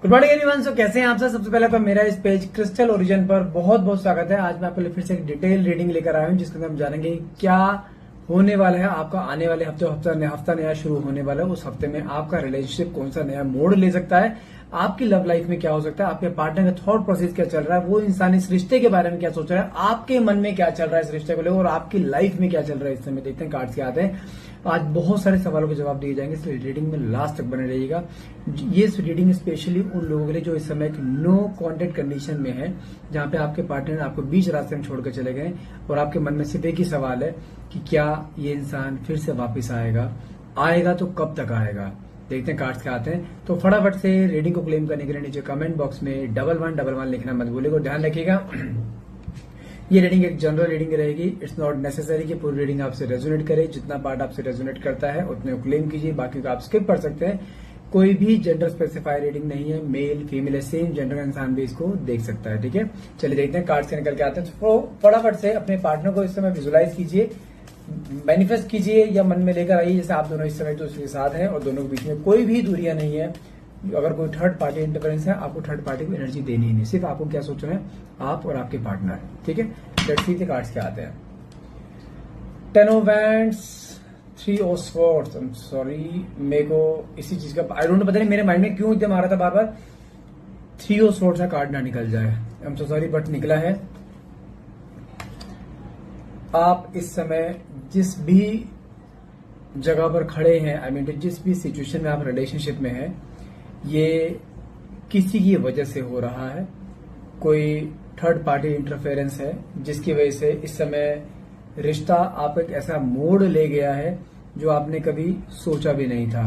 Good morning everyone. सो कैसे हैं आप सब। सबसे पहले आपका मेरा इस पेज क्रिस्टल ओरिजिन पर बहुत बहुत स्वागत है। आज मैं आपके लिए फिर से एक डिटेल रीडिंग लेकर आया हूं जिसके अंदर हम जानेंगे क्या होने वाला है आपका आने वाले हफ्ता नया शुरू होने वाला है। उस हफ्ते में आपका रिलेशनशिप कौन सा नया मोड़ ले सकता है, आपकी लव लाइफ में क्या हो सकता है, आपके पार्टनर का थॉट प्रोसेस क्या चल रहा है, वो इंसान इस रिश्ते के बारे में क्या सोच रहा है, आपके मन में क्या चल रहा है इस रिश्ते को लेकर और आपकी लाइफ में क्या चल रहा है। इस समय देखते हैं कार्ड्स के आते हैं। आज बहुत सारे सवालों के जवाब दिए जाएंगे, इसलिए रीडिंग में लास्ट तक बने रहिएगा। ये रीडिंग स्पेशली उन लोगों के लिए जो इस समय एक नो कॉन्टेक्ट कंडीशन में है, जहां पे आपके पार्टनर आपको बीच रास्ते में छोड़कर चले गए और आपके मन में सिर्फ एक ही सवाल है कि क्या ये इंसान फिर से वापस आएगा तो कब तक आएगा। देखते हैं कार्ड्स के आते हैं। तो फटाफट से रीडिंग को क्लेम करने के लिए नीचे कमेंट बॉक्स में 1111 लिखना मत भूलिएगा। ध्यान रखिएगा ये रीडिंग एक जनरल रीडिंग रहेगी। इट्स नॉट नेसेसरी कि पूरी रीडिंग आपसे रेजोनेट करे। जितना पार्ट आपसे रेजोनेट करता है उतने को क्लेम कीजिए, बाकी को आप स्किप कर सकते हैं। कोई भी जेंडर स्पेसिफाइड रीडिंग नहीं है, मेल फीमेल सेम जेंडर का इंसान भी इसको देख सकता है। ठीक है, चलिए देखते हैं कार्ड्स के निकल के आते हैं। तो फटाफट से अपने पार्टनर को इस समय विजुलाइज कीजिए, मैनिफेस्ट कीजिए या मन में लेकर आइए जैसे आप दोनों इस समय दूसरे के साथ हैं और दोनों के बीच में कोई भी दूरियां नहीं है। अगर कोई थर्ड पार्टी इंटरफेरेंस है, आपको थर्ड पार्टी को एनर्जी देनी ही नहीं, सिर्फ आपको क्या सोचना है, आप और आपके पार्टनर। ठीक है, लेट्स सी द कार्ड्स के आते हैं। 10 of wands, 3 of swords. I am sorry, मेरे को इसी चीज का आई डोंट, पता नहीं मेरे माइंड में क्यों एकदम आ रहा था बार बार 3 ऑफ स्वॉर्ड्स का कार्ड ना निकल जाए। I am so sorry, but निकला है। आप इस समय जिस भी जगह पर खड़े हैं, आई मीन जिस भी सिचुएशन में आप रिलेशनशिप में हैं, ये किसी की वजह से हो रहा है। कोई थर्ड पार्टी इंटरफेरेंस है जिसकी वजह से इस समय रिश्ता आप एक ऐसा मोड़ ले गया है जो आपने कभी सोचा भी नहीं था।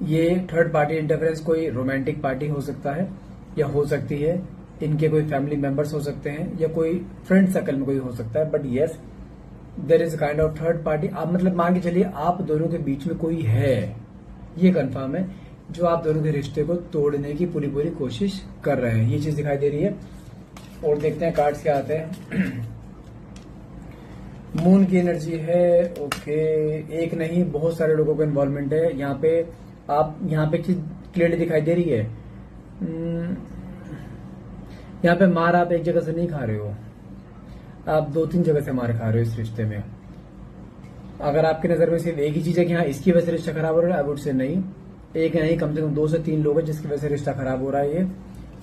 ये थर्ड पार्टी इंटरफेरेंस कोई रोमांटिक पार्टी हो सकता है या हो सकती है इनके कोई फैमिली मेंबर्स हो सकते हैं या कोई फ्रेंड सर्कल में कोई हो सकता है। But yes, there is kind of third party. आप मतलब मान के चलिए आप दोनों के बीच में कोई है, ये कंफर्म है, जो आप दोनों के रिश्ते को तोड़ने की पूरी कोशिश कर रहे हैं। ये चीज दिखाई दे रही है। और देखते हैं कार्ड्स क्या आते हैं। मून की एनर्जी है। ओके, एक नहीं बहुत सारे लोगों का इन्वॉल्वमेंट है यहाँ पे। आप यहाँ पे चीज क्लियरली दिखाई दे रही है। यहाँ पे मार आप एक जगह से नहीं खा रहे हो, आप 2-3 जगह से मार खा रहे हो इस रिश्ते में। अगर आपकी नजर में सिर्फ एक ही चीज है कि हाँ इसकी वजह से रिश्ता खराब हो रहा है, आई वुड से नहीं, एक नहीं कम से कम 2 से 3 लोग हैं जिसकी वजह से रिश्ता खराब हो रहा है। ये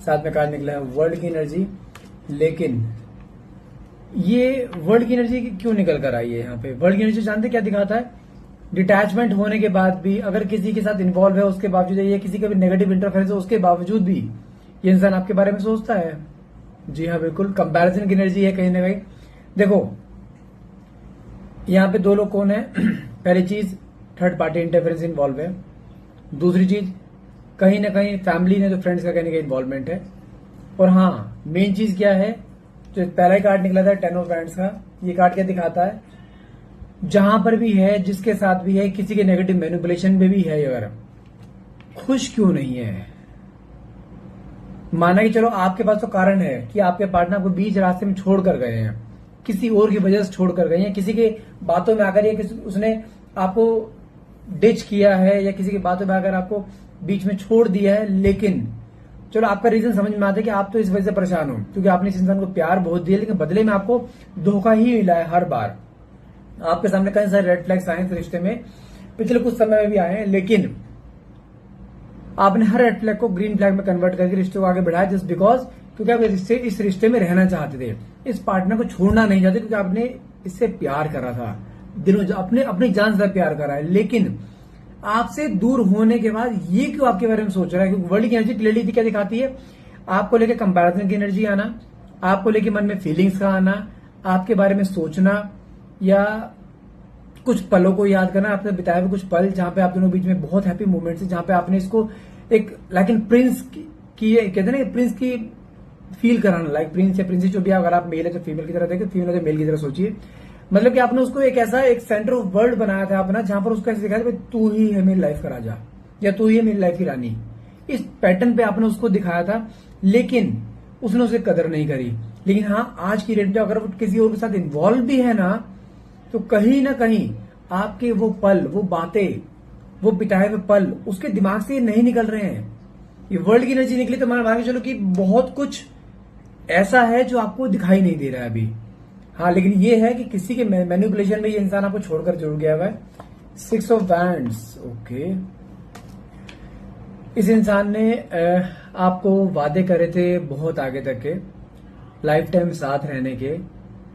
साथ में कार्ड निकला है वर्ल्ड की एनर्जी। लेकिन ये वर्ल्ड की एनर्जी क्यों निकल कर आई है यहाँ पे? वर्ल्ड की एनर्जी जानते क्या दिखाता है? डिटैचमेंट होने के बाद भी, अगर किसी के साथ इन्वॉल्व है उसके बावजूद, या किसी का भी नेगेटिव इंटरफेरेंस है उसके बावजूद भी ये इंसान आपके बारे में सोचता है। जी हाँ, बिल्कुल कंपैरिजन की एनर्जी है कहीं ना कहीं। देखो यहाँ पे 2 लोग कौन है? पहली चीज थर्ड पार्टी इंटरफेरेंस इन्वॉल्व है। दूसरी चीज कहीं ना कहीं फैमिली ने तो फ्रेंड्स का कहीं ना कहीं इन्वॉल्वमेंट है। और हाँ, मेन चीज क्या है, जो पहला ही कार्ड निकला था 10 ऑफ वैंड्स का, ये कार्ड क्या दिखाता है? जहां पर भी है, जिसके साथ भी है, किसी के नेगेटिव मैनिपुलेशन में भी है, अगर खुश क्यों नहीं है? माना कि चलो आपके पास तो कारण है कि आपके पार्टनर को बीच रास्ते में छोड़ कर गए हैं, किसी और की वजह से छोड़ कर गए हैं, किसी के बातों में आकर, या उसने आपको डिच किया है, या किसी की बातों में आकर आपको बीच में छोड़ दिया है। लेकिन चलो आपका रीजन समझ में आता है कि आप तो इस वजह से परेशान हो क्योंकि आपने इस इंसान को प्यार बहुत दिया, लेकिन बदले में आपको धोखा ही मिला है हर बार। आपके सामने कई सारे रेड फ्लैग्स आए इस रिश्ते में, पिछले कुछ समय में भी आए हैं, लेकिन आपने हर रेड फ्लैग को ग्रीन फ्लैग में कन्वर्ट करके रिश्ते को आगे बढ़ाया, जस्ट बिकॉज क्योंकि आप इस रिश्ते में रहना चाहते थे, इस पार्टनर को छोड़ना नहीं चाहते क्योंकि आपने इससे प्यार करा था, दिलों अपनी जान से प्यार करा है। लेकिन आपसे दूर होने के बाद ये क्यों आपके बारे में सोच रहा है? क्योंकि वर्ल्ड की एनर्जी क्लियरली क्या दिखाती है? आपको लेके कंपैरिजन की एनर्जी आना, आपको लेके मन में फीलिंग्स का आना, आपके बारे में सोचना, या कुछ पलों को याद करना, आपने बिताए हुए कुछ पल जहां पे आप दोनों बीच में बहुत हैप्पी मोमेंट्स है, जहां पे आपने इसको एक लाइक इन प्रिंस की कहते हैं ना, प्रिंस की फील कराना, लाइक प्रिंस या प्रिंसेस जो भी। अगर आप मेल है तो फीमेल की तरह देखें, फीमेल है तो मेल की तरह सोचिए। मतलब कि आपने उसको एक ऐसा एक सेंटर ऑफ वर्ल्ड बनाया था अपना, जहां पर उसको ऐसे दिखाया था तू ही है मेरी लाइफ का राजा, या तू ही है मेरी लाइफ की रानी। इस पैटर्न पे आपने उसको दिखाया था, लेकिन उसने उसे कदर नहीं करी। लेकिन हाँ, आज की डेट में अगर वो किसी और के साथ इन्वॉल्व भी है ना, तो कहीं ना कहीं आपके वो पल, वो बातें, वो बिताए हुए पल उसके दिमाग से नहीं निकल रहे हैं। ये वर्ल्ड की एनर्जी निकली तो मान के चलो कि बहुत कुछ ऐसा है जो आपको दिखाई नहीं दे रहा है अभी। हाँ, लेकिन ये है कि किसी के मैनिपुलेशन में ये इंसान आपको छोड़कर जरूर गया हुआ है। 6 ऑफ वैंड्स, ओके। इस इंसान ने आपको वादे करे थे बहुत आगे तक के, लाइफ टाइम साथ रहने के,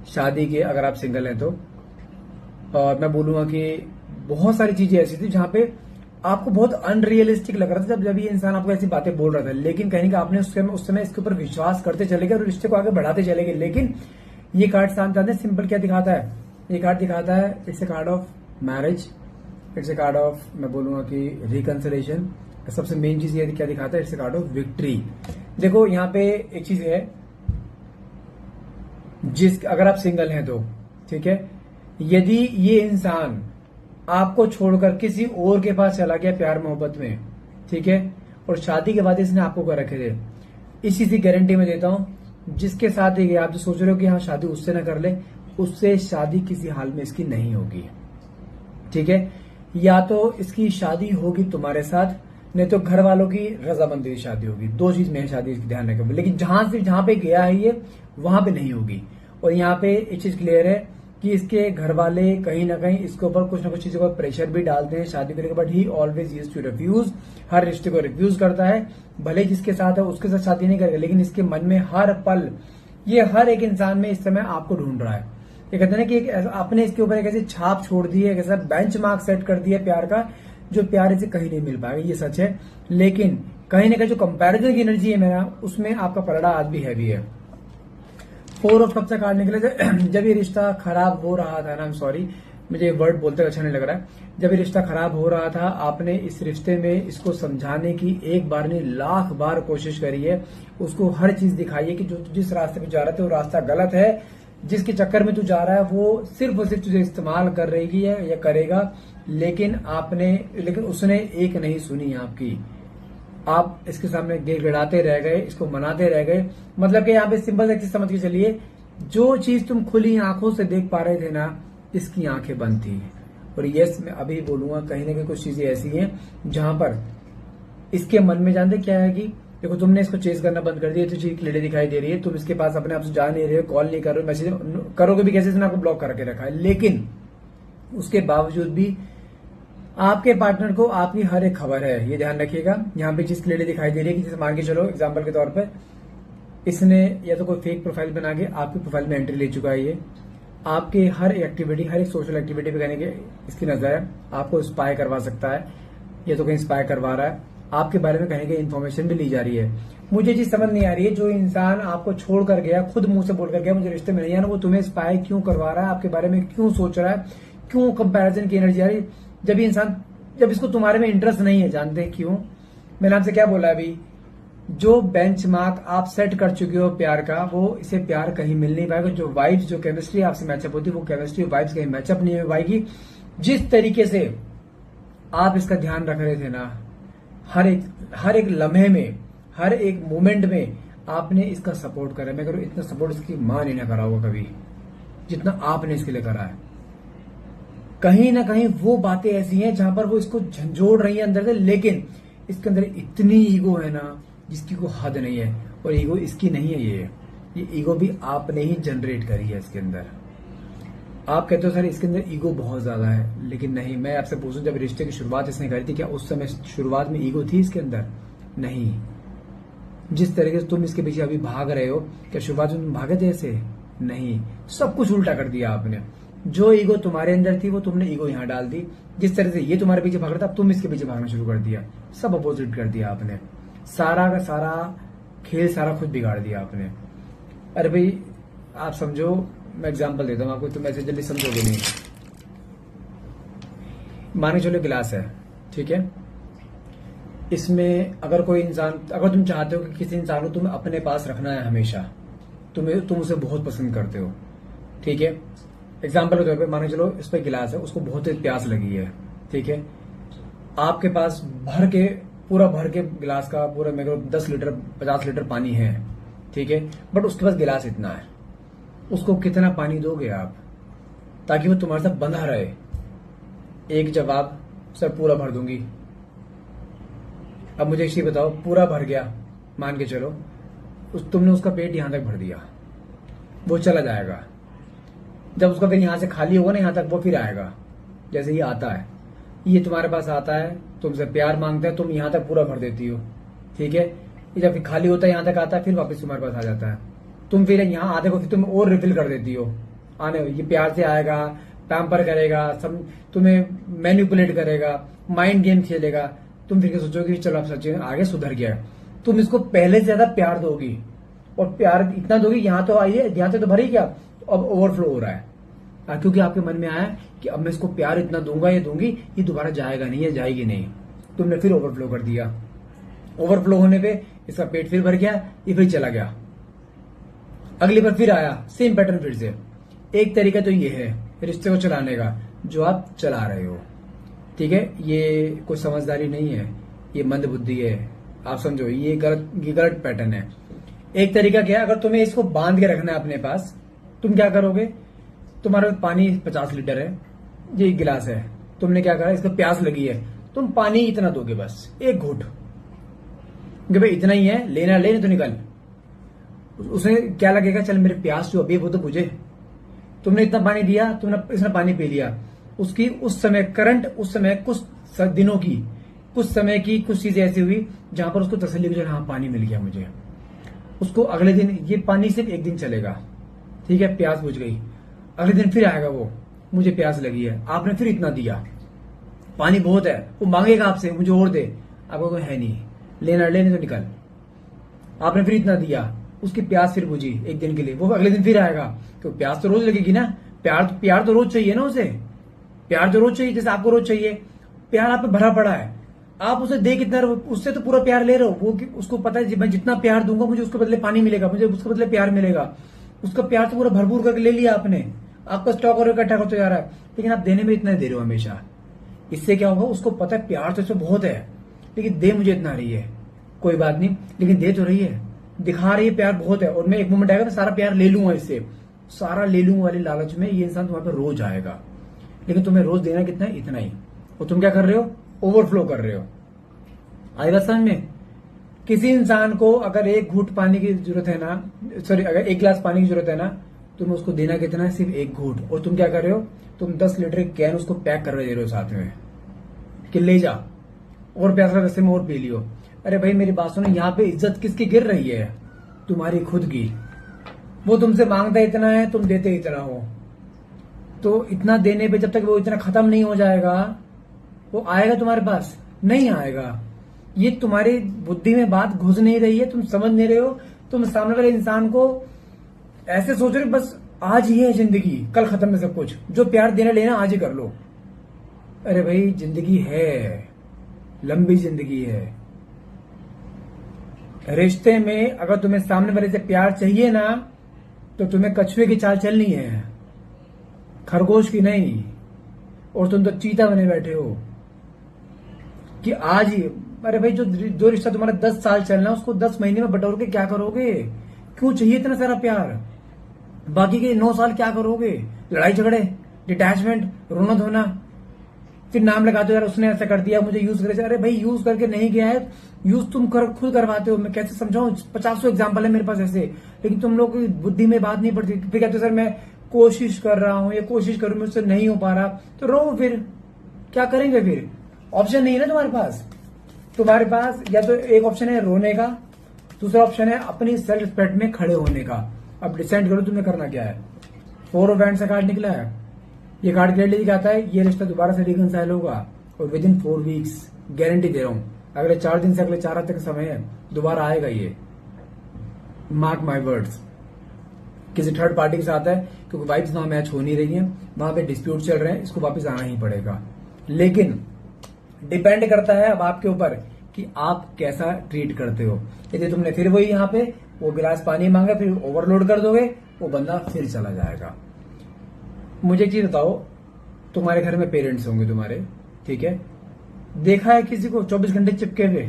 शादी के, अगर आप सिंगल हैं तो। और मैं बोलूंगा कि बहुत सारी चीजें ऐसी थी जहां पे आपको बहुत अनरियलिस्टिक लग रहा था जब ये इंसान आपको ऐसी बातें बोल रहा था, लेकिन कहीं ना आपने उस समय इसके ऊपर विश्वास करते चले गए और रिश्ते को आगे बढ़ाते चले गए। लेकिन ये कार्ड जानते हैं सिंपल क्या दिखाता है? ये कार्ड दिखाता है it's a card of marriage, it's a card of, मैं बोलूंगा कि रिकंसिलेशन। सबसे मेन चीज ये क्या दिखाता है? It's a card of victory. देखो यहाँ पे एक चीज है, अगर आप सिंगल हैं तो ठीक है, यदि ये इंसान आपको छोड़कर किसी और के पास चला गया प्यार मोहब्बत में, ठीक है, और शादी के बाद इसने आपको कर रखे थे, इसी सी गारंटी में देता हूं, जिसके साथ ही आप जो सोच रहे हो कि हाँ शादी उससे ना कर ले, उससे शादी किसी हाल में इसकी नहीं होगी, ठीक है। या तो इसकी शादी होगी तुम्हारे साथ, नहीं तो घर वालों की रजामंदी की शादी होगी। दो चीज में शादी, इसकी ध्यान रखें। लेकिन जहां पे गया है ये, वहां पे नहीं होगी। और यहाँ पे एक चीज क्लियर है कि इसके घर वाले कहीं ना कहीं इसके ऊपर कुछ ना कुछ चीजों पर प्रेशर भी डालते हैं शादी करने के बाद। He always use to refuse, हर रिश्ते को रिफ्यूज करता है। भले जिसके साथ है उसके साथ शादी नहीं करेगा, लेकिन इसके मन में हर पल, ये हर एक इंसान में इस समय आपको ढूंढ रहा है। ये कहते हैं ना कि एक आपने इसके ऊपर एक ऐसी छाप छोड़ दी है, एक ऐसा बेंच मार्क सेट कर दिया प्यार का, जो प्यार इसे कहीं नहीं मिल पाएगा, ये सच है। लेकिन कहीं ना कहीं जो कंपैरिजन की एनर्जी है मेरा, उसमें आपका पलड़ा आज भी हैवी है। 4 ऑफ कप्स का कार्ड निकले थे। जब ये रिश्ता खराब हो रहा था ना, आई एम सॉरी, मुझे वर्ड बोलते अच्छा नहीं लग रहा है, जब ये रिश्ता खराब हो रहा था, आपने इस रिश्ते में इसको समझाने की एक बार नहीं लाख बार कोशिश करी है। उसको हर चीज दिखाई है कि जो जिस रास्ते पे जा रहे थे वो रास्ता गलत है, जिसके चक्कर में तू जा रहा है वो सिर्फ और सिर्फ तुझे इस्तेमाल कर रही है या करेगा। लेकिन उसने एक नहीं सुनी आपकी। आप इसके सामने गिड़गिड़ाते रह गए, इसको मनाते रह गए। मतलब कि यहाँ पे सिंपल एक चीज समझ के चलिए, जो चीज तुम खुली आंखों से देख पा रहे थे ना, इसकी आंखें बंद थी। और यस, मैं अभी बोलूंगा कहीं ना कहीं कुछ चीजें ऐसी हैं जहां पर इसके मन में, जानते क्या है कि देखो तुमने इसको चेस करना बंद कर दिया, तुझे एक लेडी दिखाई दे रही है, तुम इसके पास अपने आप से जा नहीं रहे हो, कॉल नहीं कर रहे हो, मैसेज करोगे भी कैसे, इसने आपको ब्लॉक करके रखा है। लेकिन उसके बावजूद भी आपके पार्टनर को आपकी हर एक खबर है, ये ध्यान रखिएगा। यहाँ पे जिस लेडी दिखाई दे रही है कि जैसे मान के चलो एग्जाम्पल के तौर पर, इसने या तो कोई फेक प्रोफाइल बना के आपकी प्रोफाइल में एंट्री ले चुका है। ये आपके हर एक्टिविटी, हर एक सोशल एक्टिविटी पे कहने के इसकी नजर है, आपको स्पाई करवा सकता है, या तो कहीं स्पाई करवा रहा है, आपके बारे में कहने की इन्फॉर्मेशन भी ली जा रही है। मुझे चीज समझ नहीं आ रही है, जो इंसान आपको छोड़ कर गया, खुद मुंह से बोल कर गया मुझे रिश्ते में नहीं आना, वो तुम्हें स्पाई क्यों करवा रहा है, आपके बारे में क्यों सोच रहा है, क्यों कंपैरिजन की एनर्जी आ रही है, जब ये इंसान, जब इसको तुम्हारे में इंटरेस्ट नहीं है। जानते हैं क्यों? मैंने आपसे क्या बोला अभी, जो बेंचमार्क आप सेट कर चुके हो प्यार का, वो इसे प्यार कहीं मिल नहीं पाएगा। जो वाइब्स, जो केमिस्ट्री आपसे मैचअप होती है, वो केमिस्ट्री वाइब्स कहीं मैचअप नहीं हो पाएगी। जिस तरीके से आप इसका ध्यान रख रहे थे ना, हर एक लम्हे में, हर एक मोमेंट में आपने इसका सपोर्ट करा। मैं करूँ इतना सपोर्ट इसकी मां ने ना करा होगा कभी, जितना आपने इसके लिए करा है। कहीं ना कहीं वो बातें ऐसी हैं जहां पर वो इसको झंझोड़ रही है अंदर से, लेकिन इसके अंदर इतनी ईगो है ना जिसकी कोई हद नहीं है। और ईगो इसकी नहीं है, ये ईगो भी आपने ही जनरेट करी है इसके अंदर। आप कहते हो सर इसके अंदर ईगो बहुत ज्यादा है, लेकिन नहीं। मैं आपसे पूछूं, जब रिश्ते की शुरुआत इसने करी थी, क्या उस समय शुरुआत में ईगो थी इसके अंदर? नहीं। जिस तरीके से तुम इसके पीछे अभी भाग रहे हो, क्या शुरुआत में तुम भागे थे ऐसे? नहीं। सब कुछ उल्टा कर दिया आपने। जो ईगो तुम्हारे अंदर थी वो तुमने ईगो यहां डाल दी। जिस तरह से ये तुम्हारे पीछे भाग रहा था, अब तुम इसके पीछे भागना शुरू कर दिया। सब अपोजिट कर दिया आपने। सारा का सारा खेल सारा खुद बिगाड़ दिया आपने। अरे भाई आप समझो, मैं एग्जांपल देता हूं आपको, तुम ऐसे जल्दी समझोगे नहीं। मान के चलो गिलास है, ठीक है, इसमें अगर कोई इंसान, अगर तुम चाहते हो कि किसी इंसान को तुम्हें अपने पास रखना है हमेशा, तुम उसे बहुत पसंद करते हो, ठीक है, एग्जाम्पल के तौर पे मान के चलो इस पे गिलास है, उसको बहुत तेज प्यास लगी है, ठीक है, आपके पास पूरा भर के गिलास का पूरा मेरे को 10 लीटर 50 लीटर पानी है, ठीक है, बट उसके पास गिलास इतना है, उसको कितना पानी दोगे आप ताकि वो तुम्हारे साथ बंधा रहे? एक जवाब, सर पूरा भर दूंगी। अब मुझे एक चीज बताओ, पूरा भर गया, मान के चलो, तुमने उसका पेट यहां तक भर दिया, वो चला जाएगा। जब उसका फिर यहां से खाली होगा ना, यहां तक वो फिर आएगा। जैसे ये आता है, ये तुम्हारे पास आता है, तुमसे प्यार मांगता है, तुम यहां तक पूरा भर देती हो, ठीक है। ये जब खाली होता है, यहां तक आता है, फिर वापस तुम्हारे पास आ जाता है। तुम फिर यहाँ आधे को फिर तुम और रिफिल कर देती हो। आने ये प्यार से आएगा, पैम्पर करेगा, सब तुम्हें मैनिपुलेट करेगा, माइंड गेम खेलेगा। तुम फिर सोचोगे चलो अब सच आगे सुधर गया है। तुम इसको पहले से ज्यादा प्यार दोगी, और प्यार इतना दोगी, यहाँ तो आइए, यहाँ से तो भरी क्या, अब ओवरफ्लो हो रहा है। क्योंकि आपके मन में आया कि अब मैं इसको प्यार इतना दूंगा, ये दूंगी, ये दोबारा जाएगा नहीं, ये जाएगी नहीं। तुमने फिर ओवरफ्लो कर दिया। ओवरफ्लो होने पे इसका पेट फिर भर गया, ये फिर चला गया। अगली बार फिर आया, सेम पैटर्न फिर से। एक तरीका तो ये है रिश्ते को चलाने का, जो आप चला रहे हो, ठीक है। ये कोई समझदारी नहीं है, ये मंद बुद्धि है, आप समझो, ये गलत पैटर्न है। एक तरीका क्या है, अगर तुम्हें इसको बांध के रखना है अपने पास, तुम क्या करोगे, तुम्हारा पानी 50 लीटर है, ये एक गिलास है, तुमने क्या करा, इसको प्यास लगी है, तुम पानी इतना दोगे, बस एक घूंट, कि भाई इतना ही है, लेना ले, तो निकल। उसे क्या लगेगा, चल मेरे प्यास जो अभी वो तो बुझे। तुमने इतना पानी दिया, इसने पानी पी लिया, उसकी उस समय करंट, उस समय कुछ दिनों की, कुछ समय की कुछ चीजें ऐसी हुई जहां पर उसको तसल्ली हुई, हाँ पानी मिल गया मुझे। उसको अगले दिन ये पानी सिर्फ एक दिन चलेगा, ठीक है, प्यास बुझ गई। अगले दिन फिर आएगा वो, मुझे प्यास लगी है, आपने फिर इतना दिया, पानी बहुत है, वो मांगेगा आपसे मुझे और दे, आपको कोई है नहीं, लेने तो निकल। आपने फिर इतना दिया, उसकी प्यास फिर बुझी एक दिन के लिए, वो अगले दिन फिर आएगा, तो प्यास तो रोज लगेगी ना, प्यार तो रोज चाहिए ना उसे, प्यार तो रोज चाहिए, जैसे आपको रोज चाहिए। प्यार आप पे भरा पड़ा है, आप उसे दे कितना, उससे तो पूरा प्यार ले रहे हो। वो उसको पता है मैं जितना प्यार दूंगा मुझे उसके बदले पानी मिलेगा, मुझे उसके बदले प्यार मिलेगा। उसका प्यार तो पूरा भरपूर करके ले लिया आपने, आपका स्टॉक और इकट्ठा होता जा रहा है, लेकिन आप देने में इतना दे रहे हो हमेशा। इससे क्या होगा, उसको पता है प्यार तो इसमें बहुत है, लेकिन दे मुझे इतना रही है, कोई बात नहीं, लेकिन दे तो रही है, दिखा रही है प्यार बहुत है, और मैं एक मोमेंट आएगा मैं सारा प्यार ले लूंगा, इससे सारा ले लूंगा वाली लालच में ये इंसान तुम्हारे पर रोज आएगा। लेकिन तुम्हें रोज देना कितना है, इतना ही, और तुम क्या कर रहे हो, ओवरफ्लो कर रहे हो। आएगा समझ में। किसी इंसान को अगर एक घूंट पानी की जरूरत है ना, सॉरी, अगर एक गिलास पानी की जरूरत है ना, तुम्हें उसको देना कितना है, सिर्फ एक घूंट, और तुम क्या कर रहे हो, तुम 10 लीटर की कैन उसको पैक कर दे रहे हो साथ में, कि ले जा, और प्यासा रस्ते में और पी लियो। अरे भाई मेरी बात सुनो, यहाँ पे इज्जत किसकी गिर रही है, तुम्हारी खुद की। वो तुमसे मांगता इतना है, तुम देते इतना हो, तो इतना देने पे जब तक वो इतना खत्म नहीं हो जाएगा, वो आएगा तुम्हारे पास, नहीं आएगा। ये तुम्हारी बुद्धि में बात घुस नहीं रही है, तुम समझ नहीं रहे हो। तुम सामने वाले इंसान को ऐसे सोच रहे हो बस आज ही है जिंदगी, कल खत्म है सब कुछ, जो प्यार देना लेना आज ही कर लो। अरे भाई जिंदगी है, लंबी जिंदगी है। रिश्ते में अगर तुम्हें सामने वाले से प्यार चाहिए ना, तो तुम्हें कछुए की चाल चलनी है, खरगोश की नहीं। और तुम तो चीता बने बैठे हो कि आज ही, अरे भाई जो रिश्ता तुम्हारा 10 साल चलना, उसको 10 महीने में बटोर के क्या करोगे? क्यों चाहिए इतना सारा प्यार? बाकी के 9 साल क्या करोगे? लड़ाई झगड़े, डिटैचमेंट, रोना धोना, फिर नाम लगाते हो यार उसने ऐसा कर दिया, मुझे यूज करे। अरे भाई यूज करके नहीं गया है, यूज तुम खुद करवाते हो। मैं कैसे समझाऊं, 50 एग्जाम्पल है मेरे पास ऐसे, लेकिन तुम लोग की बुद्धि में बात नहीं पड़ती। फिर कहते हो सर मैं कोशिश कर रहा हूं, ये कोशिश करूं, मुझसे नहीं हो पा रहा, तो रो। फिर क्या करेंगे? फिर ऑप्शन नहीं है ना तुम्हारे पास। तुम्हारे पास या तो एक ऑप्शन है रोने का, दूसरा ऑप्शन है अपनी सेल्फ रिस्पेक्ट में खड़े होने का। अब डिसाइड करो तुम्हें करना क्या है। 4 ऑफ हैंड्स का कार्ड निकला है, ये कार्ड क्लियरली दिखाता है ये रिश्ता दोबारा से रिकंसाइल होगा, और विद इन 4 वीक्स, गारंटी दे रहा हूं। अगले 4 दिन से अगले 4 हफ्ते का समय है, दोबारा आएगा ये, मार्क माई वर्ड्स। किसी थर्ड पार्टी के साथ है, क्योंकि वाइब्स वहां मैच हो नहीं रही है, वहां पे डिस्प्यूट चल रहे हैं, इसको वापस आना ही पड़ेगा। लेकिन डिपेंड करता है अब आपके ऊपर कि आप कैसा ट्रीट करते हो। यदि तुमने फिर वही यहाँ पे वो गिलास पानी मांगा, फिर ओवरलोड कर दोगे, वो बंदा फिर चला जाएगा। मुझे एक चीज बताओ, तुम्हारे घर में पेरेंट्स होंगे तुम्हारे, ठीक है? देखा है किसी को 24 घंटे चिपके हुए?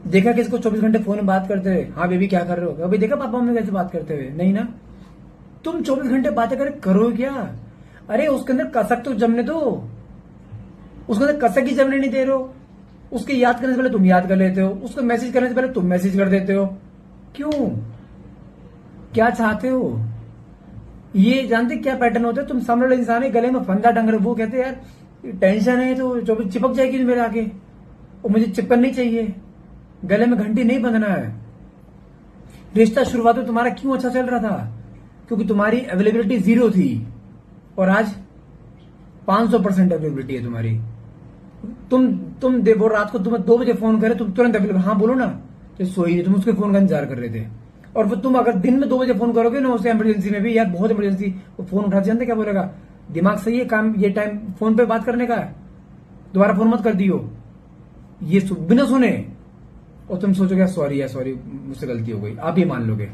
देखा किसी को 24 घंटे फोन में बात करते हुए? हाँ बेबी क्या कर रहे हो? कभी देखा पापा मम्मी कैसे बात करते हुए? नहीं ना। तुम 24 घंटे बातें करो क्या? अरे उसके अंदर कसक तो जमने दो, उसके अंदर कसक ही जमने नहीं दे रहे हो। उसके याद करने से पहले तुम याद कर लेते हो, उसको मैसेज करने से पहले तुम मैसेज कर देते हो। क्यों? क्या चाहते हो? ये जानते क्या पैटर्न होता है? तुम सामने वाले इंसान है, गले में फंदा टंग रहे, वो कहते हैं यार टेंशन है तो जो भी चिपक जाएगी मेरे आगे, और मुझे चिपकनी चाहिए, गले में घंटी नहीं बंधना है। रिश्ता शुरुआत में तुम्हारा क्यों अच्छा चल रहा था? क्योंकि तुम्हारी अवेलेबिलिटी 0 थी और आज 500% अवेलेबिलिटी है तुम्हारी। तुम वो रात को तुम्हें 2 बजे फोन करे, तुम तुरंत अवेलेबल, हाँ बोलो ना, तो सोई नहीं, तुम उसके फोन का इंतजार कर रहे थे। और वो तुम अगर दिन में 2 बजे फोन करोगे ना उसे, इमरजेंसी में भी, यार बहुत इमरजेंसी, वो फोन उठा जानते क्या बोलेगा? दिमाग सही है, काम ये टाइम फोन पे बात करने का है, दोबारा फोन मत कर दियो, ये बिना सुने। और तुम सोचोगे सॉरी यार, सॉरी मुझसे गलती हो गई, आप ये मान लोगे।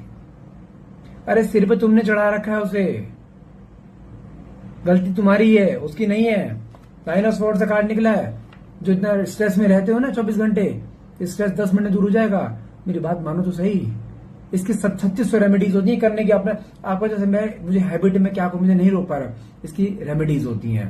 अरे सिर पे तुमने चढ़ा रखा है उसे, गलती तुम्हारी है, उसकी नहीं है। 9 ऑफ स्वॉर्ड्स का कार्ड निकला है। जो इतना स्ट्रेस में रहते हो ना 24 घंटे, स्ट्रेस 10 मिनट दूर हो जाएगा। मेरी बात मानो तो सही। इसकी 3600 रेमेडीज होती है करने की। आपको जैसे मुझे हैबिट में क्या मुझे नहीं रोक पा रहा, इसकी रेमेडीज होती हैं,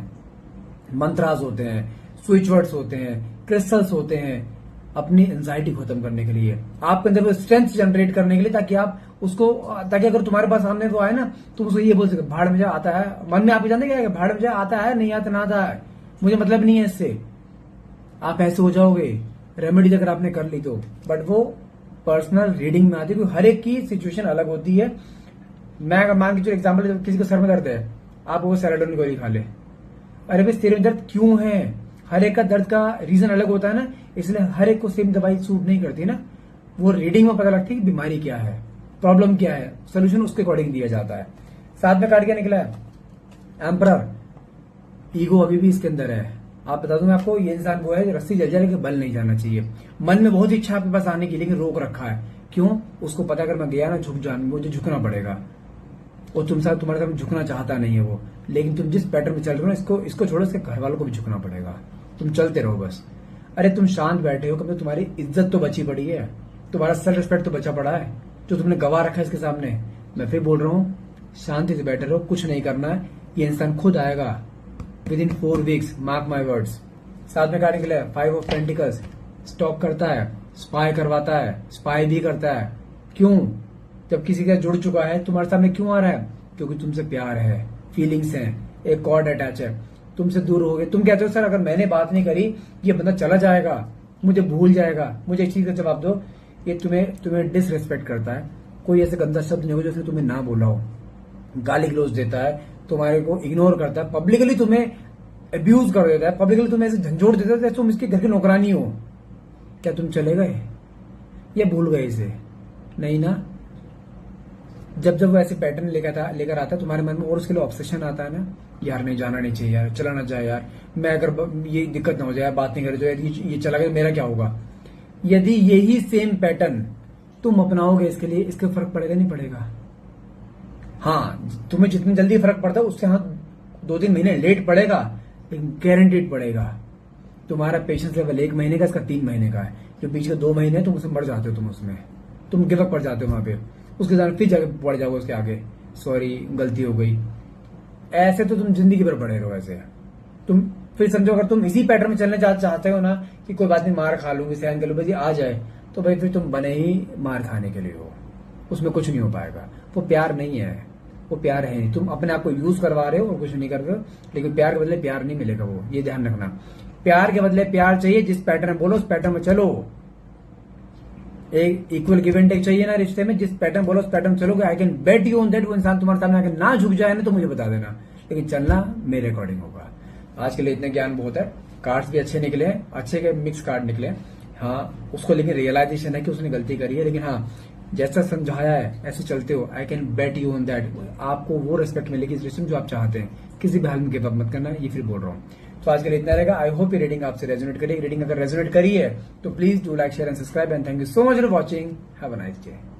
मंत्रास होते हैं, स्विच वर्ड्स होते हैं, क्रिस्टल्स होते हैं, अपनी एंजाइटी खत्म करने के लिए, आपके अंदर वो स्ट्रेंथ जनरेट करने के लिए, ताकि आप उसको, ताकि अगर तुम्हारे पास सामने वो आए ना, तुम उसको ये बोल सके भाड़ में जा, आता है। मन में आप जानते क्या है, भाड़ में जा, आता है, नहीं आता ना आता है, मुझे मतलब नहीं है इससे। आप ऐसे हो जाओगे रेमेडीज अगर आपने कर ली तो। बट वो पर्सनल रीडिंग में आती है, हर एक की सिचुएशन अलग होती है। मैं अगर मान के जो एग्जाम्पल, किसी को सर में दर्द है, आप वो सेराडोन गोली खा ले। अरे भाई सिर में दर्द क्यों है? हर एक का दर्द का रीजन अलग होता है ना, इसलिए हर एक को सेम दवाई सूट नहीं करती ना। वो रीडिंग में पता लगती है कि बीमारी क्या है, प्रॉब्लम क्या है, सोल्यूशन उसके अकॉर्डिंग दिया जाता है। साथ में कार्ड क्या निकला है? एम्परर। ईगो अभी भी इसके अंदर है। आप बता दूं मैं आपको, ये इंसान वो है जो रस्सी जल जाए लेकिन बल नहीं जाना चाहिए। मन में बहुत इच्छा आपके पास आने की, लेकिन रोक रखा है। क्यों? उसको पता अगर मैं गया ना मुझे झुकना पड़ेगा। और तुम्हारे साथ झुकना चाहता नहीं है वो, लेकिन तुम जिस पैटर्न में चल रहे हो ना, इसको छोड़ो, इसके घर वालों को भी झुकना पड़ेगा। तुम चलते रहो बस। अरे तुम शांत बैठे हो, कभी तुम्हारी इज्जत तो बची पड़ी है, तुम्हारा सेल्फ रिस्पेक्ट तो बचा पड़ा है, जो तुमने गवा रखा है इसके सामने। मैं फिर बोल रहा हूँ, शांति से बैठे रहो, कुछ नहीं करना है। ये इंसान खुद आएगा with in 4 weeks, mark my words. साथ में कार्ड निकला है 5 ऑफ पेंटिकल्स। स्टॉक करता है, स्पाई करवाता है, स्पाई भी करता है। क्यों? जब किसी का जुड़ चुका है तुम्हारे सामने क्यों आ रहा है? क्योंकि तुमसे प्यार है, फीलिंग्स हैं, एक कॉर्ड अटैच है। तुमसे दूर हो गए, तुम कहते हो सर अगर मैंने बात नहीं करी ये बंदा चला जाएगा, मुझे भूल जाएगा। मुझे एक चीज का जवाब दो, ये तुम्हें डिसरेस्पेक्ट करता है। कोई ऐसे गंदा शब्द नहीं हो जो तुम्हें ना बोला हो, गाली गलौज देता है, तुम्हारे को इग्नोर करता है, पब्लिकली तुम्हें अब्यूज कर देता है, पब्लिकली तुम्हें ऐसे झंझोड़ देता है, तुम इसके घर की नौकरानी हो। क्या तुम चले गए या भूल गए इसे? नहीं ना। जब वो ऐसे पैटर्न लेकर आता है तुम्हारे मन में, और उसके लिए ऑब्सेशन आता है ना, यार नहीं जाना नहीं चाहिए यार, चला ना जाए यार, मैं अगर ये दिक्कत ना हो जाए, बात नहीं करे तो यार ये चला गया मेरा क्या होगा। यदि यही सेम पैटर्न तुम अपनाओगे इसके लिए, इसके फर्क पड़ेगा नहीं पड़ेगा? हाँ, तुम्हें जितनी जल्दी फर्क पड़ता है उससे हाँ 2-3 महीने लेट पड़ेगा, लेकिन गारंटीड पड़ेगा। तुम्हारा पेशेंस लेवल 1 महीने का, इसका 3 महीने का है। जो बीच के 2 महीने तुम उसमें मर जाते हो, तुम गिव अप कर जाते हो वहां पे, उसके साथ फिर जाके पड़ जाओगे उसके आगे, सॉरी गलती हो गई। ऐसे तो तुम जिंदगी भर पड़े रहो। ऐसे तुम फिर समझो, अगर तुम इसी पैटर्न में चलने चाहते हो ना कि कोई बात नहीं मार खा लूंगी, सहन कर लूंगी, भाई आ जाए, तो भाई फिर तुम बने ही मार खाने के लिए हो, उसमें कुछ नहीं हो पाएगा। वो प्यार नहीं है, वो प्यार है नहीं। तुम अपने आप को यूज करवा रहे हो और कुछ नहीं कर रहे हो, लेकिन प्यार के बदले प्यार नहीं मिलेगा। वो ये ध्यान रखना, प्यार के बदले प्यार चाहिए। जिस पैटर्न में बोलो उस पैटर्न में चलो। एक इक्वल गिव एंड टेक चाहिए ना रिश्ते में। जिस पैटर्न बोलो उस पैटर्न चलोगे, I can bet you on that. वो इंसान तुम्हारे सामने आके ना झुक जाए ना तो मुझे बता देना, लेकिन चलना मेरे अकॉर्डिंग होगा। आज के लिए इतने ज्ञान बहुत है। कार्ड्स भी अच्छे निकले हैं, अच्छे के मिक्स कार्ड निकले हैं। हाँ, उसको लेकिन रियलाइजेशन है कि उसने गलती करी है, लेकिन हाँ जैसा समझाया है ऐसे चलते हो, I can bet you on that. आपको वो रिस्पेक्ट मिलेगी इस रिश्ते में जो आप चाहते हैं। किसी भी हाल में गिव अप मत करना, ये फिर बोल रहा हूँ। तो आज के लिए इतना रहेगा। आई होप ये रीडिंग आपसे रेजोनेट करेगी। रीडिंग अगर रेजोनेट करी है तो please do like, share and subscribe, and thank you so much for watching. Have a nice day.